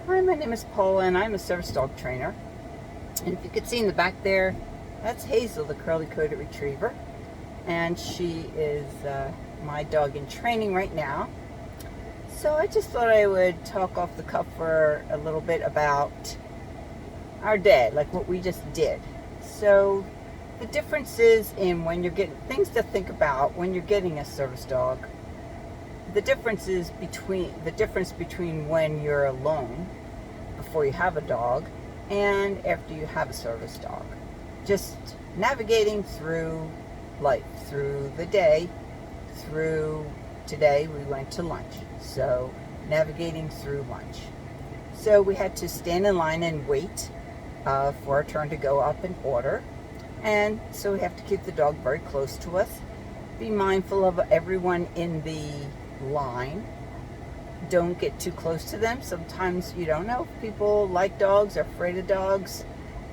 Hi, my name is Paula and I'm a service dog trainer. And if you could see in the back there, that's Hazel, the curly-coated retriever. And she is my dog in training right now. So I just thought I would talk off the cuff for a little bit about our day, like what we just did. So the differences in when you're getting, things to think about when you're getting a service dog. The difference between when you're alone before you have a dog and after you have a service dog. Just navigating through life, through the day, through today we went to lunch. So navigating through lunch. So we had to stand in line and wait for our turn to go up in order. And so we have to keep the dog very close to us. Be mindful of everyone in the line. Don't get too close to them. Sometimes you don't know if people like dogs, are afraid of dogs,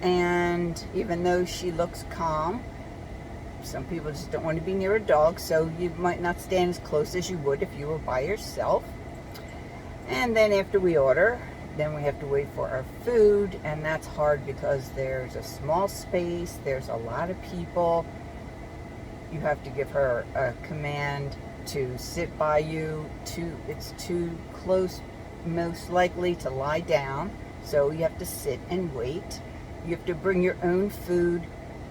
and even though she looks calm, some people just don't want to be near a dog, so you might not stand as close as you would if you were by yourself. And then after we order, then we have to wait for our food, and that's hard because there's a small space, there's a lot of people. You have to give her a command to sit by you. It's too close most likely to lie down, so you have to sit and wait. You have to bring your own food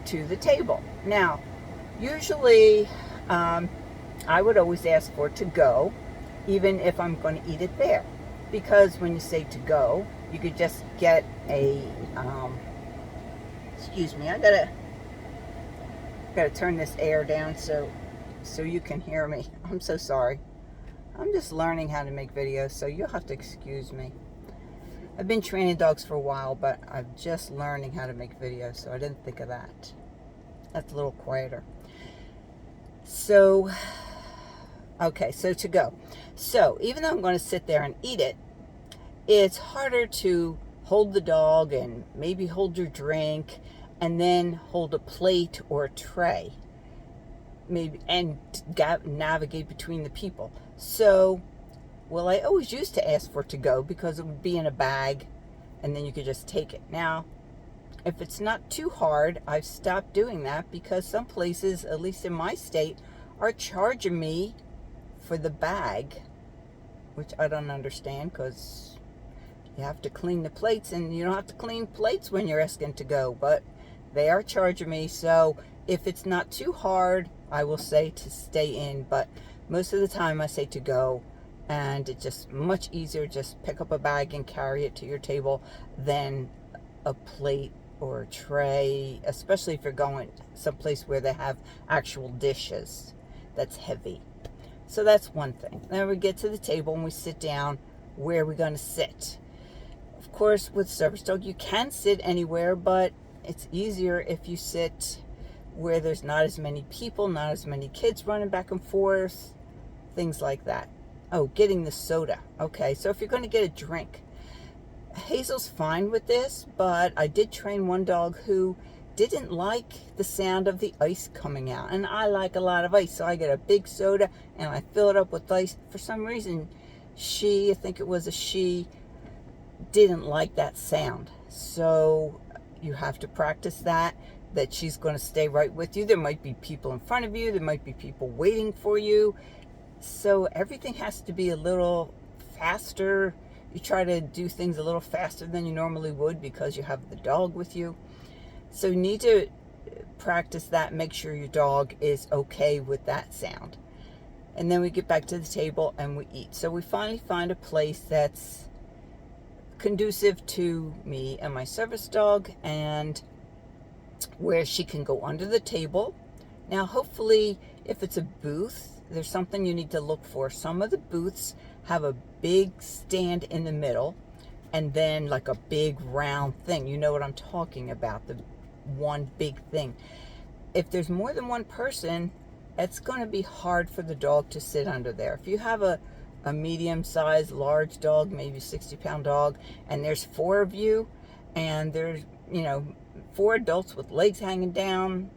to the table. Now usually I would always ask for to go, even if I'm going to eat it there, because when you say to go, you could just get a excuse me, I gotta turn this air down so you can hear me. I'm so sorry. I'm just learning how to make videos, so you'll have to excuse me. I've been training dogs for a while, but I'm just learning how to make videos, so I didn't think of that. That's a little quieter. So, okay, so to go. So, even though I'm going to sit there and eat it, it's harder to hold the dog and maybe hold your drink and then hold a plate or a tray. Maybe and navigate between the people. So, well, I always used to ask for to go because it would be in a bag and then you could just take it. Now, if it's not too hard, I've stopped doing that because some places, at least in my state, are charging me for the bag, which I don't understand because you have to clean the plates and you don't have to clean plates when you're asking to go, but they are charging me. So if it's not too hard, I will say to stay in, but most of the time I say to go, and it's just much easier. Just pick up a bag and carry it to your table than a plate or a tray, especially if you're going someplace where they have actual dishes. That's heavy. So that's one thing. Then we get to the table and we sit down. Where are we going to sit? Of course, with service dog, you can sit anywhere, but it's easier if you sit where there's not as many people, not as many kids running back and forth, things like that. Oh, getting the soda. Okay, so if you're going to get a drink, Hazel's fine with this, but I did train one dog who didn't like the sound of the ice coming out, and I like a lot of ice, so I get a big soda and I fill it up with ice. For some reason, I think it was a she, didn't like that sound. So you have to practice that she's going to stay right with you. There might be people in front of you, there might be people waiting for you, so everything has to be a little faster. You try to do things a little faster than you normally would because you have the dog with you. So you need to practice that, make sure your dog is okay with that sound. And then we get back to the table and we eat. So we finally find a place that's conducive to me and my service dog, and where she can go under the table. Now, hopefully, if it's a booth, there's something you need to look for. Some of the booths have a big stand in the middle and then like a big round thing. You know what I'm talking about, the one big thing. If there's more than one person, it's going to be hard for the dog to sit under there. If you have a medium-sized, large dog, maybe 60-pound dog, and there's 4 of you, and there's, 4 adults with legs hanging down,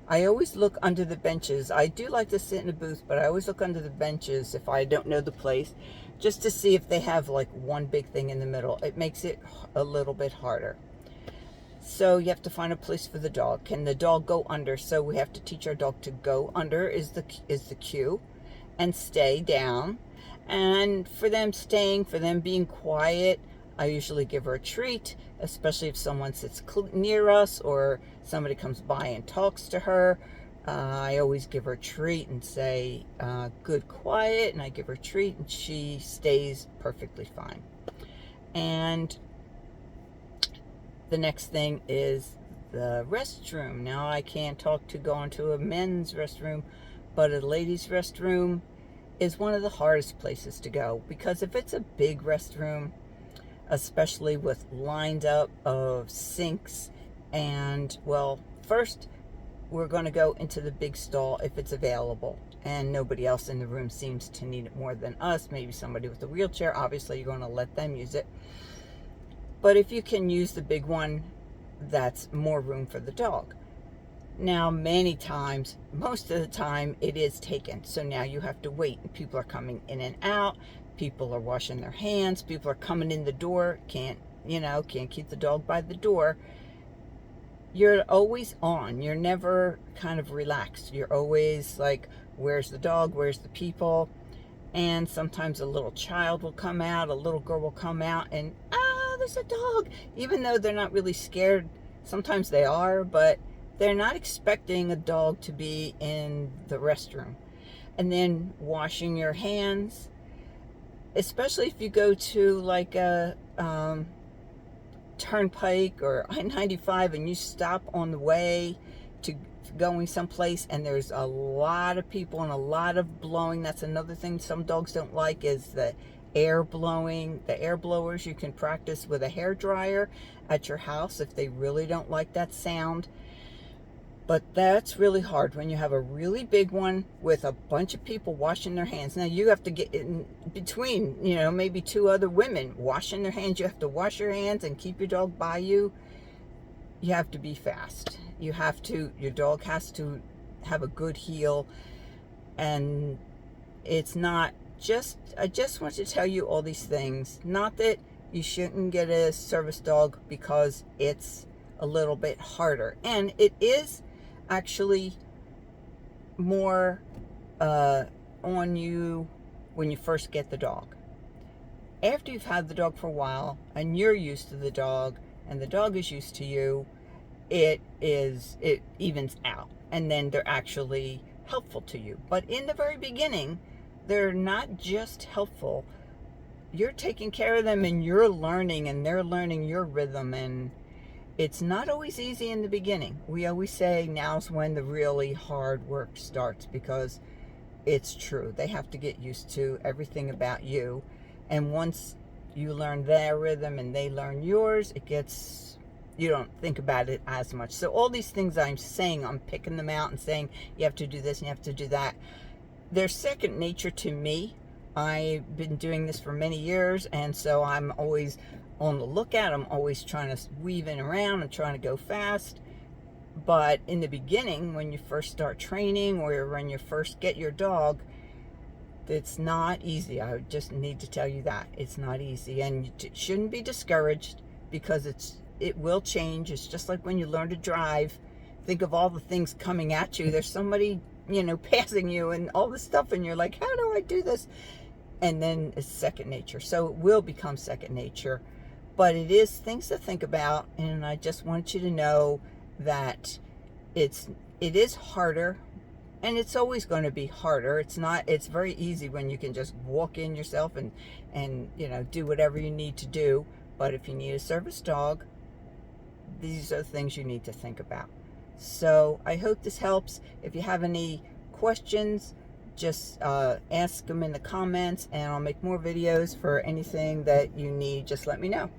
I always look under the benches. I do like to sit in the booth, but I always look under the benches if I don't know the place, just to see if they have like one big thing in the middle. It makes it a little bit harder. So you have to find a place for the dog. Can the dog go under? So we have to teach our dog to go under is the cue, and stay down. And for them staying, for them being quiet, I usually give her a treat, especially if someone sits near us or somebody comes by and talks to her. I always give her a treat and say, good, quiet, and I give her a treat, and she stays perfectly fine. And the next thing is the restroom. Now, I can't talk to going to a men's restroom, but a ladies' restroom is one of the hardest places to go, because if it's a big restroom, especially with lined up of sinks, and, well, first we're going to go into the big stall if it's available and nobody else in the room seems to need it more than us. Maybe somebody with a wheelchair, obviously you're going to let them use it. But if you can use the big one, that's more room for the dog. Now, many times, most of the time, it is taken. So now you have to wait. People are coming in and out. People are washing their hands. People are coming in the door. Can't keep the dog by the door. You're always on. You're never kind of relaxed. You're always like, where's the dog? Where's the people? And sometimes a little child will come out. A little girl will come out and, there's a dog. Even though they're not really scared. Sometimes they are, but they're not expecting a dog to be in the restroom. And then washing your hands, especially if you go to like a turnpike or I-95 and you stop on the way to going someplace and there's a lot of people and a lot of blowing. That's another thing some dogs don't like, is the air blowing. The air blowers, you can practice with a hair dryer at your house if they really don't like that sound. But that's really hard when you have a really big one with a bunch of people washing their hands. Now you have to get in between, maybe two other women washing their hands. You have to wash your hands and keep your dog by you. You have to be fast. Your dog has to have a good heel. And it's not just, I just want to tell you all these things. Not that you shouldn't get a service dog, because it's a little bit harder. And it is actually more on you when you first get the dog. After you've had the dog for a while and you're used to the dog and the dog is used to you, it evens out, and then they're actually helpful to you. But in the very beginning, they're not just helpful. You're taking care of them and you're learning, and they're learning your rhythm, and it's not always easy in the beginning. We always say now's when the really hard work starts, because it's true. They have to get used to everything about you. And once you learn their rhythm and they learn yours, you don't think about it as much. So all these things I'm saying, I'm picking them out and saying, you have to do this and you have to do that. They're second nature to me. I've been doing this for many years, and so I'm always on the lookout. I'm always trying to weave in around and trying to go fast. But in the beginning, when you first start training or when you first get your dog, it's not easy. I just need to tell you that it's not easy, and you shouldn't be discouraged, because it will change. It's just like when you learn to drive. Think of all the things coming at you. There's somebody passing you and all this stuff, and you're like, how do I do this? And then it's second nature. So it will become second nature. But it is things to think about, and I just want you to know that it is harder, and it's always going to be harder. It's very easy when you can just walk in yourself and do whatever you need to do. But if you need a service dog, these are the things you need to think about. So I hope this helps. If you have any questions, just ask them in the comments, and I'll make more videos for anything that you need. Just let me know.